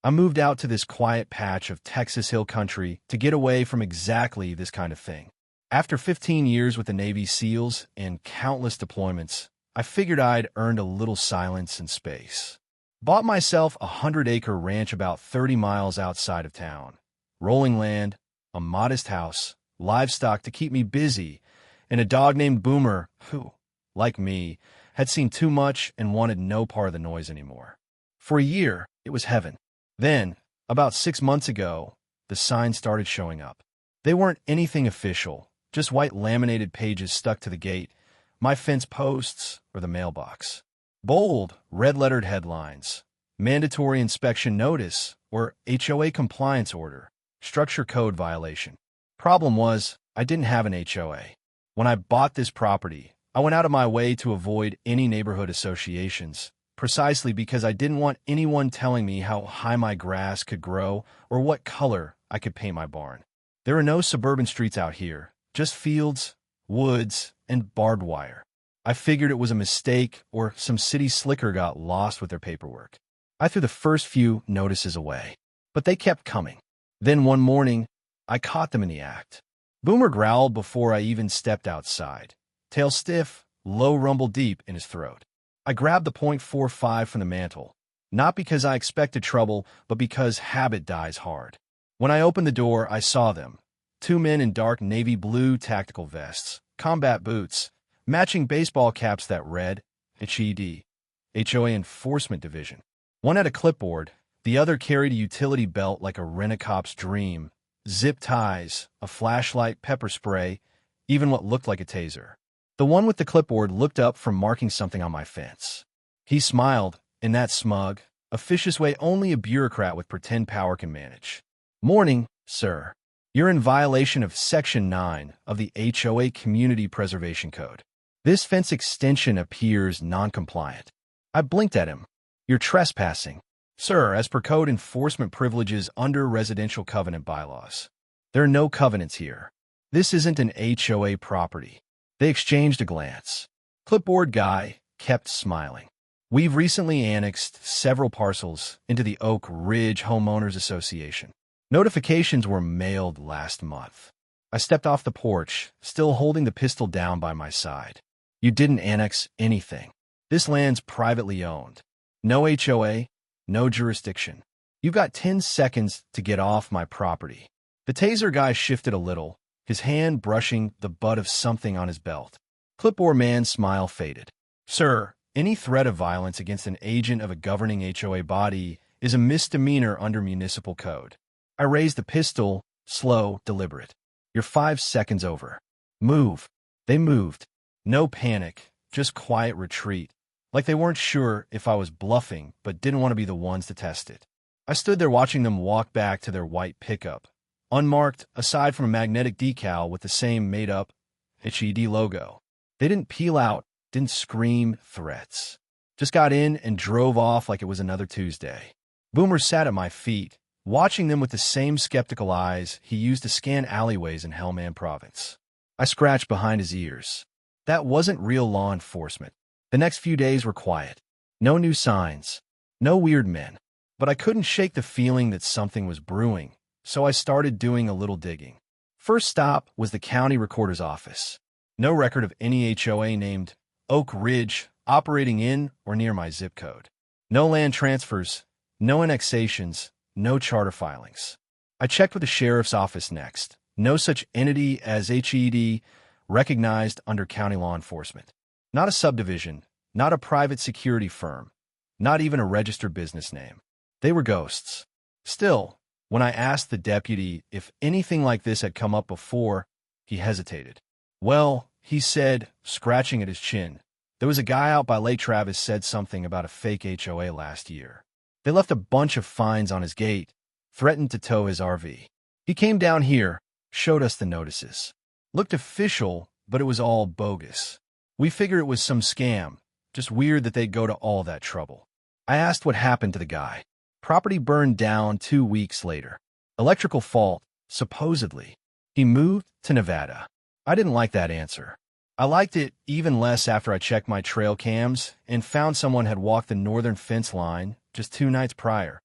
I moved out to this quiet patch of Texas hill country to get away from exactly this kind of thing. After 15 years with the Navy SEALs and countless deployments, I figured I'd earned a little silence and space. Bought myself a 100-acre ranch about 30 miles outside of town. Rolling land, a modest house, livestock to keep me busy, and a dog named Boomer who, like me, had seen too much and wanted no part of the noise anymore. For a year, it was heaven. Then, about 6 months ago, the signs started showing up. They weren't anything official, just white laminated pages stuck to the gate, my fence posts, or the mailbox. Bold, red-lettered headlines, mandatory inspection notice, or HOA compliance order, structure code violation. Problem was, I didn't have an HOA. When I bought this property, I went out of my way to avoid any neighborhood associations, precisely because I didn't want anyone telling me how high my grass could grow or what color I could paint my barn. There are no suburban streets out here, just fields, woods, and barbed wire. I figured it was a mistake or some city slicker got lost with their paperwork. I threw the first few notices away, but they kept coming. Then one morning, I caught them in the act. Boomer growled before I even stepped outside, tail stiff, low rumble deep in his throat. I grabbed the .45 from the mantel, not because I expected trouble, but because habit dies hard. When I opened the door, I saw them. 2 men in dark navy blue tactical vests, combat boots, matching baseball caps that read, HED, HOA Enforcement Division. One had a clipboard, the other carried a utility belt like a rent-a-cop's dream, zip ties, a flashlight, pepper spray, even what looked like a taser. The one with the clipboard looked up from marking something on my fence. He smiled, in that smug, officious way only a bureaucrat with pretend power can manage. "Morning, sir. You're in violation of Section 9 of the HOA Community Preservation Code. This fence extension appears non-compliant." I blinked at him. "You're trespassing, sir, as per code enforcement privileges under residential covenant bylaws. There are no covenants here. This isn't an HOA property." They exchanged a glance. Clipboard guy kept smiling. "We've recently annexed several parcels into the Oak Ridge Homeowners Association. Notifications were mailed last month." I stepped off the porch, still holding the pistol down by my side. "You didn't annex anything. This land's privately owned. No HOA, no jurisdiction. You've got 10 seconds to get off my property." The taser guy shifted a little, his hand brushing the butt of something on his belt. Clipboard man's smile faded. "Sir, any threat of violence against an agent of a governing HOA body is a misdemeanor under municipal code." I raised the pistol, slow, deliberate. "You're 5 seconds over. Move." They moved. No panic, just quiet retreat, like they weren't sure if I was bluffing but didn't want to be the ones to test it. I stood there watching them walk back to their white pickup, unmarked aside from a magnetic decal with the same made-up HED logo. They didn't peel out, didn't scream threats. Just got in and drove off like it was another Tuesday. Boomer sat at my feet, watching them with the same skeptical eyes he used to scan alleyways in Hellman Province. I scratched behind his ears. That wasn't real law enforcement. The next few days were quiet. No new signs. No weird men. But I couldn't shake the feeling that something was brewing, so I started doing a little digging. First stop was the county recorder's office. No record of any HOA named Oak Ridge operating in or near my zip code. No land transfers, no annexations, no charter filings. I checked with the sheriff's office next. No such entity as HED recognized under county law enforcement. Not a subdivision, not a private security firm, not even a registered business name. They were ghosts. Still, when I asked the deputy if anything like this had come up before, he hesitated. "Well," he said, scratching at his chin, "there was a guy out by Lake Travis said something about a fake HOA last year. They left a bunch of fines on his gate, threatened to tow his RV. He came down here, showed us the notices. Looked official, but it was all bogus. We figured it was some scam, just weird that they'd go to all that trouble." I asked what happened to the guy. "Property burned down 2 weeks later. Electrical fault, supposedly. He moved to Nevada." I didn't like that answer. I liked it even less after I checked my trail cams and found someone had walked the northern fence line just 2 nights prior.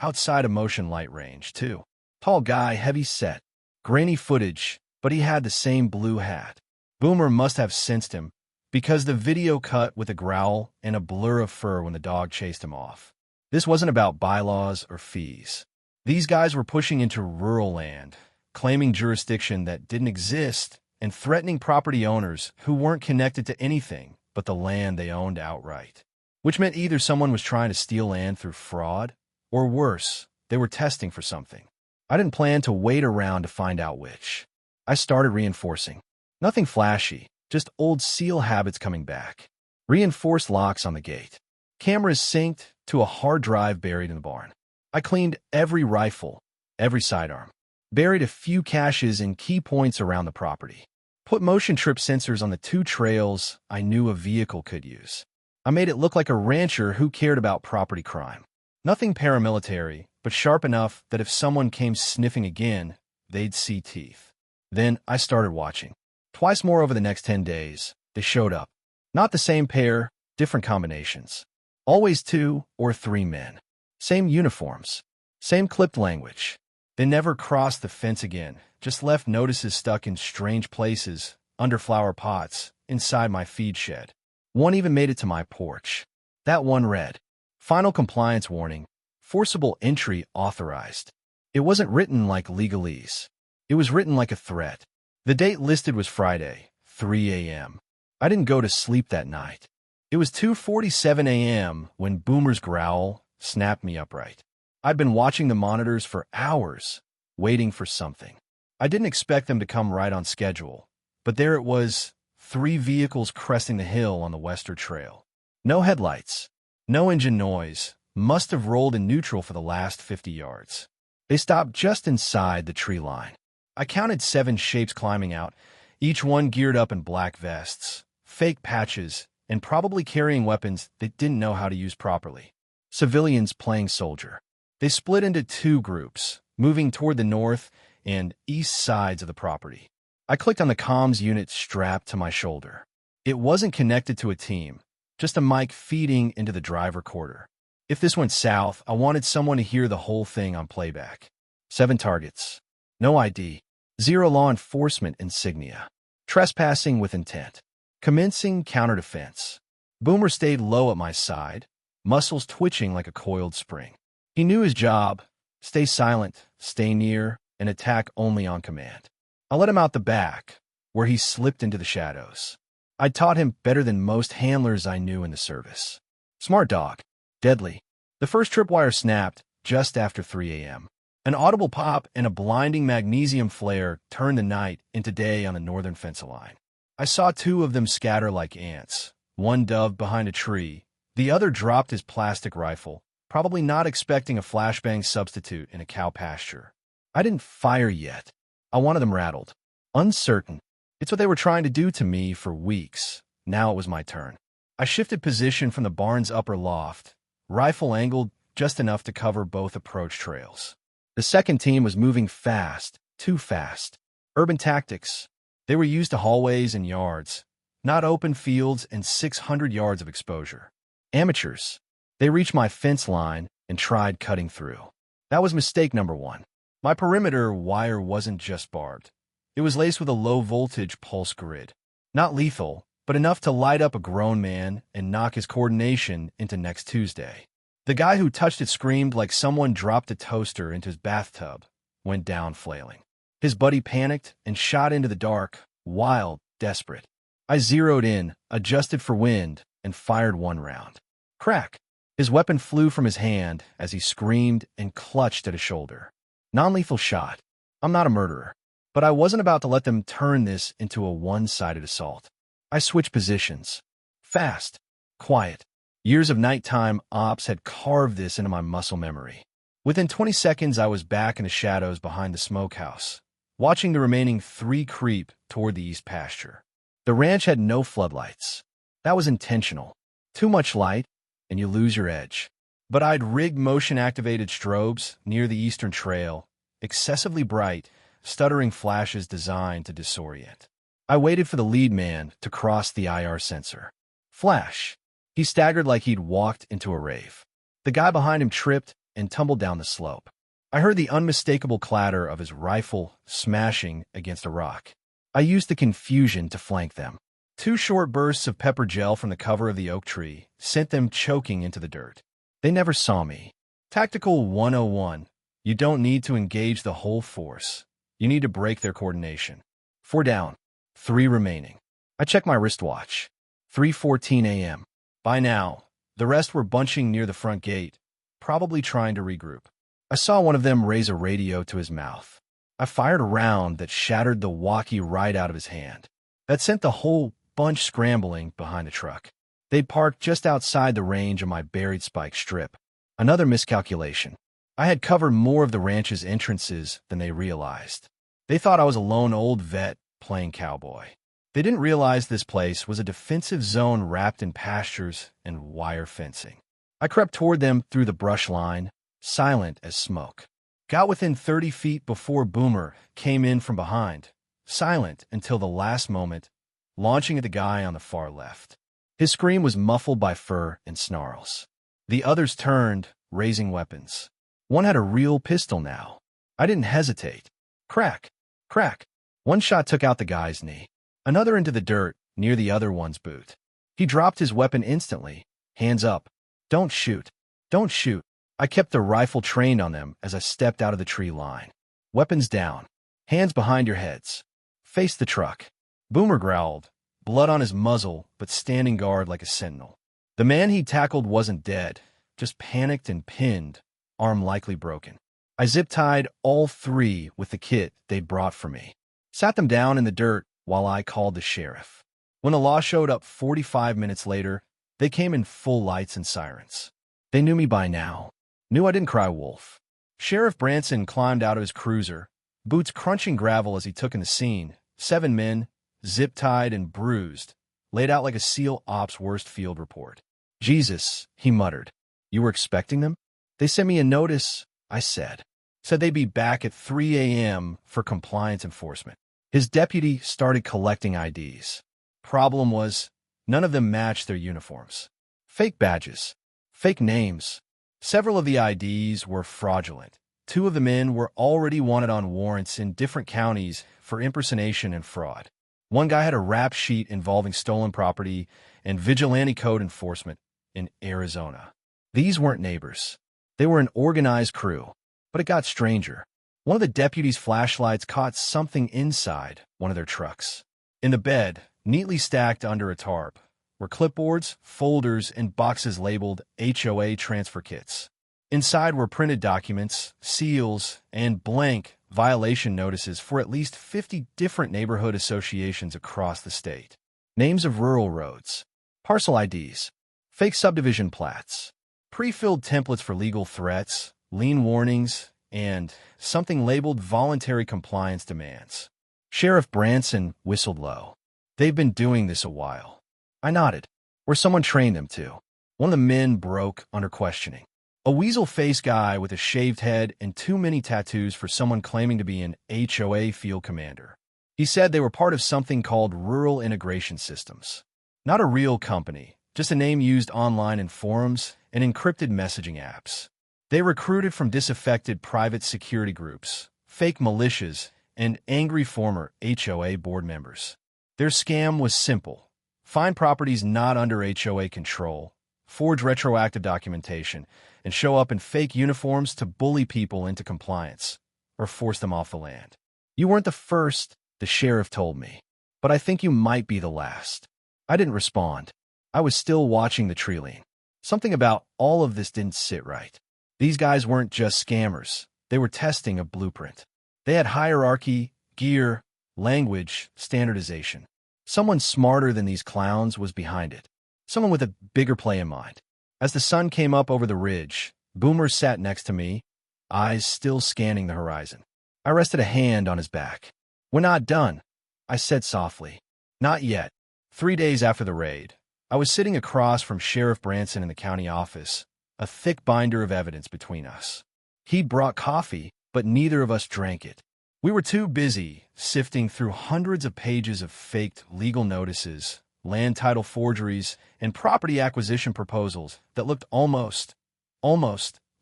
outside of motion light range, too. Tall guy, heavy set. Grainy footage, but he had the same blue hat. Boomer must have sensed him, because the video cut with a growl and a blur of fur when the dog chased him off. This wasn't about bylaws or fees. These guys were pushing into rural land, claiming jurisdiction that didn't exist, and threatening property owners who weren't connected to anything but the land they owned outright. Which meant either someone was trying to steal land through fraud, or worse, they were testing for something. I didn't plan to wait around to find out which. I started reinforcing. Nothing flashy, just old SEAL habits coming back. Reinforced locks on the gate. Cameras synced to a hard drive buried in the barn. I cleaned every rifle, every sidearm. Buried a few caches in key points around the property. Put motion trip sensors on the 2 trails I knew a vehicle could use. I made it look like a rancher who cared about property crime. Nothing paramilitary, but sharp enough that if someone came sniffing again, they'd see teeth. Then I started watching. Twice more over the next 10 days, they showed up. Not the same pair, different combinations. Always 2 or 3 men. Same uniforms. Same clipped language. They never crossed the fence again, just left notices stuck in strange places, under flower pots, inside my feed shed. One even made it to my porch. That one read, "Final compliance warning, forcible entry authorized." It wasn't written like legalese. It was written like a threat. The date listed was Friday, 3 a.m. I didn't go to sleep that night. It was 2:47 a.m. when Boomer's growl snapped me upright. I'd been watching the monitors for hours, waiting for something. I didn't expect them to come right on schedule, but there it was, 3 vehicles cresting the hill on the Western Trail. No headlights, no engine noise, must have rolled in neutral for the last 50 yards. They stopped just inside the tree line. I counted 7 shapes climbing out, each one geared up in black vests, fake patches, and probably carrying weapons they didn't know how to use properly. Civilians playing soldier. They split into 2 groups, moving toward the north and east sides of the property. I clicked on the comms unit strapped to my shoulder. It wasn't connected to a team, just a mic feeding into the drive recorder. If this went south, I wanted someone to hear the whole thing on playback. 7 targets. No ID. 0 law enforcement insignia. Trespassing with intent. Commencing counter-defense. Boomer stayed low at my side, muscles twitching like a coiled spring. He knew his job. Stay silent, stay near, and attack only on command. I let him out the back, where he slipped into the shadows. I taught him better than most handlers I knew in the service. Smart dog. Deadly. The first tripwire snapped just after 3 a.m. An audible pop and a blinding magnesium flare turned the night into day on the northern fence line. I saw 2 of them scatter like ants. One dove behind a tree. The other dropped his plastic rifle, probably not expecting a flashbang substitute in a cow pasture. I didn't fire yet. I wanted them rattled. Uncertain. It's what they were trying to do to me for weeks. Now it was my turn. I shifted position from the barn's upper loft, rifle angled just enough to cover both approach trails. The second team was moving fast, too fast. Urban tactics. They were used to hallways and yards, not open fields and 600 yards of exposure. Amateurs. They reached my fence line and tried cutting through. That was mistake number 1. My perimeter wire wasn't just barbed. It was laced with a low-voltage pulse grid. Not lethal, but enough to light up a grown man and knock his coordination into next Tuesday. The guy who touched it screamed like someone dropped a toaster into his bathtub, went down flailing. His buddy panicked and shot into the dark, wild, desperate. I zeroed in, adjusted for wind, and fired 1 round. Crack! His weapon flew from his hand as he screamed and clutched at a shoulder. Non-lethal shot. I'm not a murderer. But I wasn't about to let them turn this into a one-sided assault. I switched positions. Fast. Quiet. Years of nighttime ops had carved this into my muscle memory. Within 20 seconds, I was back in the shadows behind the smokehouse, watching the remaining 3 creep toward the east pasture. The ranch had no floodlights. That was intentional. Too much light, and you lose your edge. But I'd rigged motion-activated strobes near the eastern trail, excessively bright, stuttering flashes designed to disorient. I waited for the lead man to cross the IR sensor. Flash. He staggered like he'd walked into a rave. The guy behind him tripped, and tumbled down the slope. I heard the unmistakable clatter of his rifle smashing against a rock. I used the confusion to flank them. 2 short bursts of pepper gel from the cover of the oak tree sent them choking into the dirt. They never saw me. Tactical 101. You don't need to engage the whole force. You need to break their coordination. 4 down. 3 remaining. I checked my wristwatch. 3:14 a.m. By now, the rest were bunching near the front gate, probably trying to regroup. I saw one of them raise a radio to his mouth. I fired a round that shattered the walkie right out of his hand. That sent the whole bunch scrambling behind the truck. They'd parked just outside the range of my buried spike strip. Another miscalculation. I had covered more of the ranch's entrances than they realized. They thought I was a lone old vet playing cowboy. They didn't realize this place was a defensive zone wrapped in pastures and wire fencing. I crept toward them through the brush line, silent as smoke. Got within 30 feet before Boomer came in from behind, silent until the last moment, launching at the guy on the far left. His scream was muffled by fur and snarls. The others turned, raising weapons. One had a real pistol now. I didn't hesitate. Crack! Crack! One shot took out the guy's knee. Another into the dirt, near the other one's boot. He dropped his weapon instantly. Hands up. Don't shoot. Don't shoot. I kept the rifle trained on them as I stepped out of the tree line. Weapons down. Hands behind your heads. Face the truck. Boomer growled, blood on his muzzle, but standing guard like a sentinel. The man he tackled wasn't dead, just panicked and pinned, arm likely broken. I zip-tied all 3 with the kit they'd brought for me. Sat them down in the dirt while I called the sheriff. When the law showed up 45 minutes later, they came in full lights and sirens. They knew me by now. Knew I didn't cry wolf. Sheriff Branson climbed out of his cruiser, boots crunching gravel as he took in the scene. 7 men, zip-tied and bruised, laid out like a SEAL Ops worst field report. Jesus, he muttered. You were expecting them? They sent me a notice, I said. Said they'd be back at 3 a.m. for compliance enforcement. His deputy started collecting IDs. Problem was, none of them matched their uniforms. Fake badges. Fake names. Several of the IDs were fraudulent. 2 of the men were already wanted on warrants in different counties for impersonation and fraud. One guy had a rap sheet involving stolen property and vigilante code enforcement in Arizona. These weren't neighbors. They were an organized crew. But it got stranger. One of the deputies' flashlights caught something inside one of their trucks. In the bed, neatly stacked under a tarp, were clipboards, folders, and boxes labeled HOA transfer kits. Inside were printed documents, seals, and blank violation notices for at least 50 different neighborhood associations across the state. Names of rural roads, parcel IDs, fake subdivision plats, pre-filled templates for legal threats, lien warnings, and something labeled voluntary compliance demands. Sheriff Branson whistled low. They've been doing this a while. I nodded. Where someone trained them to. One of the men broke under questioning. A weasel-faced guy with a shaved head and too many tattoos for someone claiming to be an HOA field commander. He said they were part of something called Rural Integration Systems. Not a real company, just a name used online in forums and encrypted messaging apps. They recruited from disaffected private security groups, fake militias, and angry former HOA board members. Their scam was simple. Find properties not under HOA control, forge retroactive documentation, and show up in fake uniforms to bully people into compliance or force them off the land. You weren't the first, the sheriff told me, but I think you might be the last. I didn't respond. I was still watching the tree line. Something about all of this didn't sit right. These guys weren't just scammers. They were testing a blueprint. They had hierarchy, gear, language, standardization. Someone smarter than these clowns was behind it. Someone with a bigger play in mind. As the sun came up over the ridge, Boomer sat next to me, eyes still scanning the horizon. I rested a hand on his back. We're not done, I said softly. Not yet. 3 days after the raid, I was sitting across from Sheriff Branson in the county office, a thick binder of evidence between us. He'd brought coffee, but neither of us drank it. We were too busy sifting through hundreds of pages of faked legal notices, land title forgeries, and property acquisition proposals that looked almost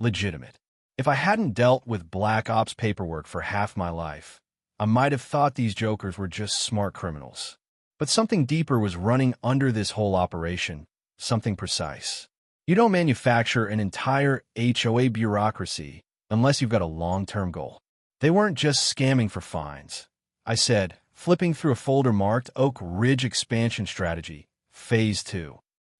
legitimate. If I hadn't dealt with black ops paperwork for half my life, I might have thought these jokers were just smart criminals. But something deeper was running under this whole operation, something precise. You don't manufacture an entire HOA bureaucracy unless you've got a long-term goal. They weren't just scamming for fines, I said, flipping through a folder marked Oak Ridge Expansion Strategy, Phase 2.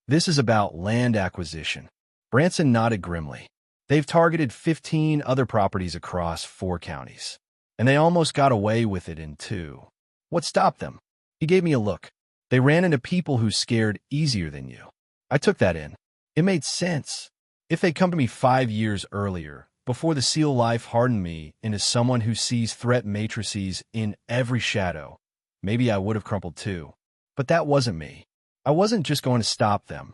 This is about land acquisition. Branson nodded grimly. They've targeted 15 other properties across 4 counties, and they almost got away with it in 2. What stopped them? He gave me a look. They ran into people who scared easier than you. I took that in. It made sense. If they'd come to me 5 years earlier, before the SEAL life hardened me into someone who sees threat matrices in every shadow, maybe I would have crumpled too. But that wasn't me. I wasn't just going to stop them.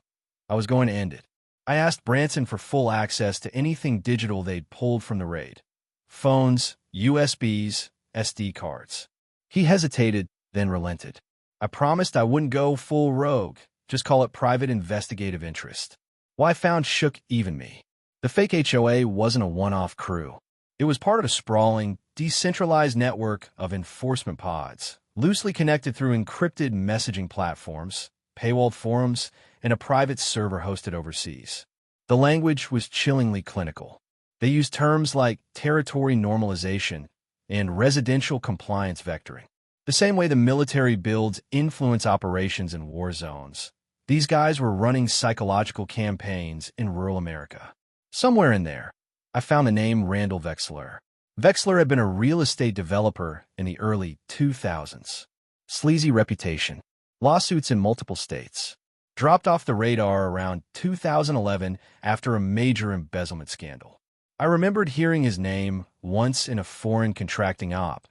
I was going to end it. I asked Branson for full access to anything digital they'd pulled from the raid. Phones, USBs, SD cards. He hesitated, then relented. I promised I wouldn't go full rogue, just call it private investigative interest. What I found shook even me. The fake HOA wasn't a one-off crew. It was part of a sprawling, decentralized network of enforcement pods, loosely connected through encrypted messaging platforms, paywalled forums, and a private server hosted overseas. The language was chillingly clinical. They used terms like territory normalization and residential compliance vectoring. The same way the military builds influence operations in war zones, these guys were running psychological campaigns in rural America. Somewhere in there, I found the name Randall Vexler. Vexler had been a real estate developer in the early 2000s. Sleazy reputation, lawsuits in multiple states. Dropped off the radar around 2011 after a major embezzlement scandal. I remembered hearing his name once in a foreign contracting op.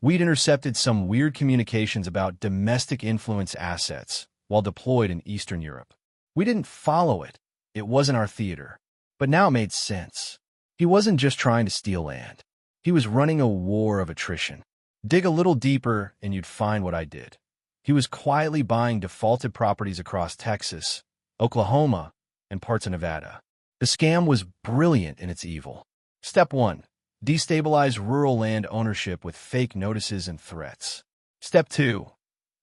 We'd intercepted some weird communications about domestic influence assets while deployed in Eastern Europe. We didn't follow it. It wasn't our theater. But now it made sense. He wasn't just trying to steal land. He was running a war of attrition. Dig a little deeper and you'd find what I did. He was quietly buying defaulted properties across Texas, Oklahoma, and parts of Nevada. The scam was brilliant in its evil. Step 1. Destabilize rural land ownership with fake notices and threats. Step 2.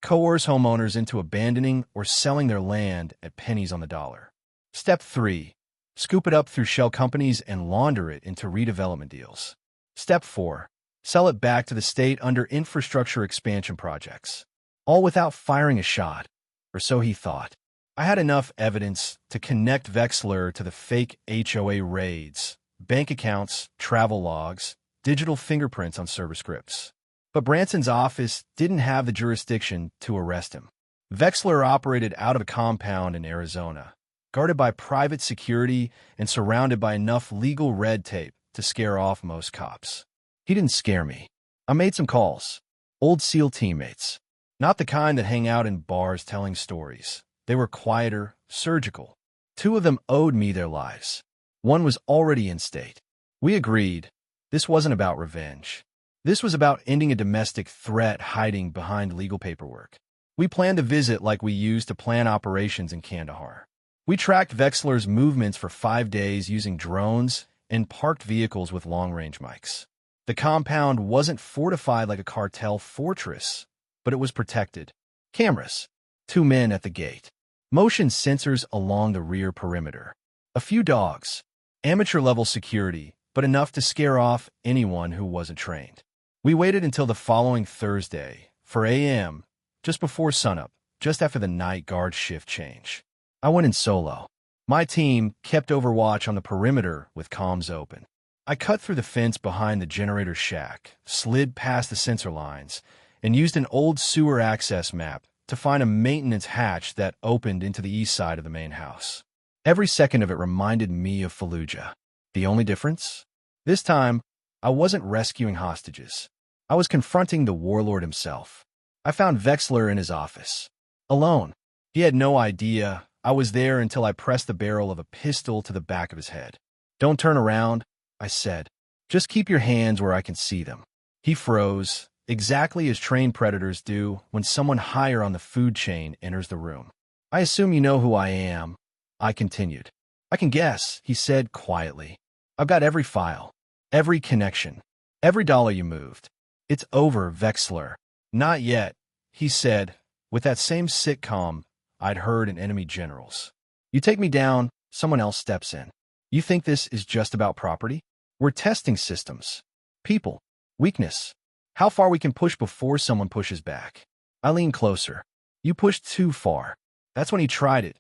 Coerce homeowners into abandoning or selling their land at pennies on the dollar. Step 3. Scoop it up through shell companies and launder it into redevelopment deals. Step 4. Sell it back to the state under infrastructure expansion projects. All without firing a shot, or so he thought. I had enough evidence to connect Vexler to the fake HOA raids, bank accounts, travel logs, digital fingerprints on server scripts. But Branson's office didn't have the jurisdiction to arrest him. Vexler operated out of a compound in Arizona, guarded by private security and surrounded by enough legal red tape to scare off most cops. He didn't scare me. I made some calls. Old SEAL teammates. Not the kind that hang out in bars telling stories. They were quieter, surgical. 2 of them owed me their lives. 1 was already in state. We agreed. This wasn't about revenge. This was about ending a domestic threat hiding behind legal paperwork. We planned a visit like we used to plan operations in Kandahar. We tracked Vexler's movements for 5 days using drones and parked vehicles with long-range mics. The compound wasn't fortified like a cartel fortress, but it was protected. Cameras. 2 men at the gate. Motion sensors along the rear perimeter. A few dogs. Amateur-level security, but enough to scare off anyone who wasn't trained. We waited until the following Thursday, 4 a.m., just before sunup, just after the night guard shift change. I went in solo. My team kept overwatch on the perimeter with comms open. I cut through the fence behind the generator shack, slid past the sensor lines, and used an old sewer access map to find a maintenance hatch that opened into the east side of the main house. Every second of it reminded me of Fallujah. The only difference? This time, I wasn't rescuing hostages. I was confronting the warlord himself. I found Vexler in his office. Alone. He had no idea I was there until I pressed the barrel of a pistol to the back of his head. "Don't turn around," I said. "Just keep your hands where I can see them." He froze, exactly as trained predators do when someone higher on the food chain enters the room. "I assume you know who I am," I continued. "I can guess," he said quietly. I've got every file, every connection, every dollar you moved. It's over, Vexler. Not yet, he said, with that same sitcom I'd heard in Enemy Generals. You take me down, someone else steps in. You think this is just about property? We're testing systems, people, weakness, how far we can push before someone pushes back. I leaned closer. You pushed too far. That's when he tried it,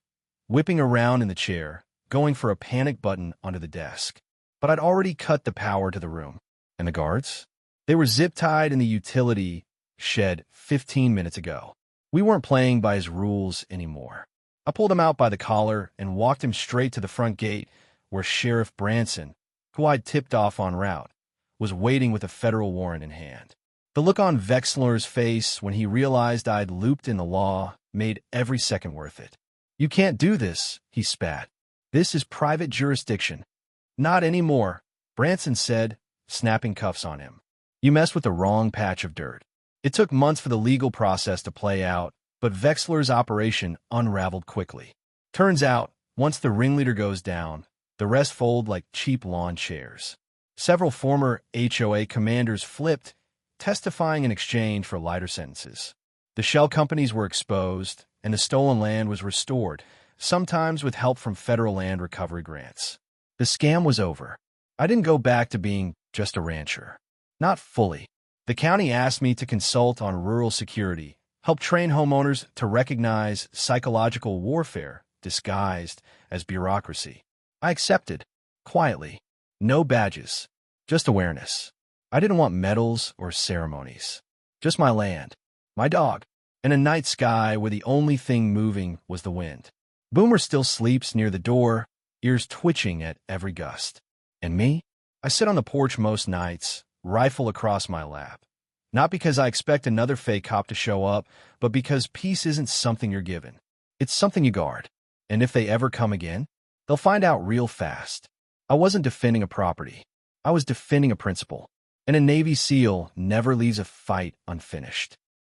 whipping around in the chair, going for a panic button under the desk. But I'd already cut the power to the room. And the guards? They were zip-tied in the utility shed 15 minutes ago. We weren't playing by his rules anymore. I pulled him out by the collar and walked him straight to the front gate where Sheriff Branson, who I'd tipped off en route, was waiting with a federal warrant in hand. The look on Vexler's face when he realized I'd looped in the law made every second worth it. You can't do this, he spat. This is private jurisdiction. Not anymore, Branson said, snapping cuffs on him. You messed with the wrong patch of dirt. It took months for the legal process to play out, but Vexler's operation unraveled quickly. Turns out, once the ringleader goes down, the rest fold like cheap lawn chairs. Several former HOA commanders flipped, testifying in exchange for lighter sentences. The shell companies were exposed, and the stolen land was restored, sometimes with help from federal land recovery grants. The scam was over. I didn't go back to being just a rancher. Not fully. The county asked me to consult on rural security, help train homeowners to recognize psychological warfare disguised as bureaucracy. I accepted, quietly. No badges, just awareness. I didn't want medals or ceremonies. Just my land, my dog, and a night sky where the only thing moving was the wind. Boomer still sleeps near the door, ears twitching at every gust. And me? I sit on the porch most nights, rifle across my lap. Not because I expect another fake cop to show up, but because peace isn't something you're given. It's something you guard. And if they ever come again, they'll find out real fast. I wasn't defending a property. I was defending a principle. And a Navy SEAL never leaves a fight unfinished.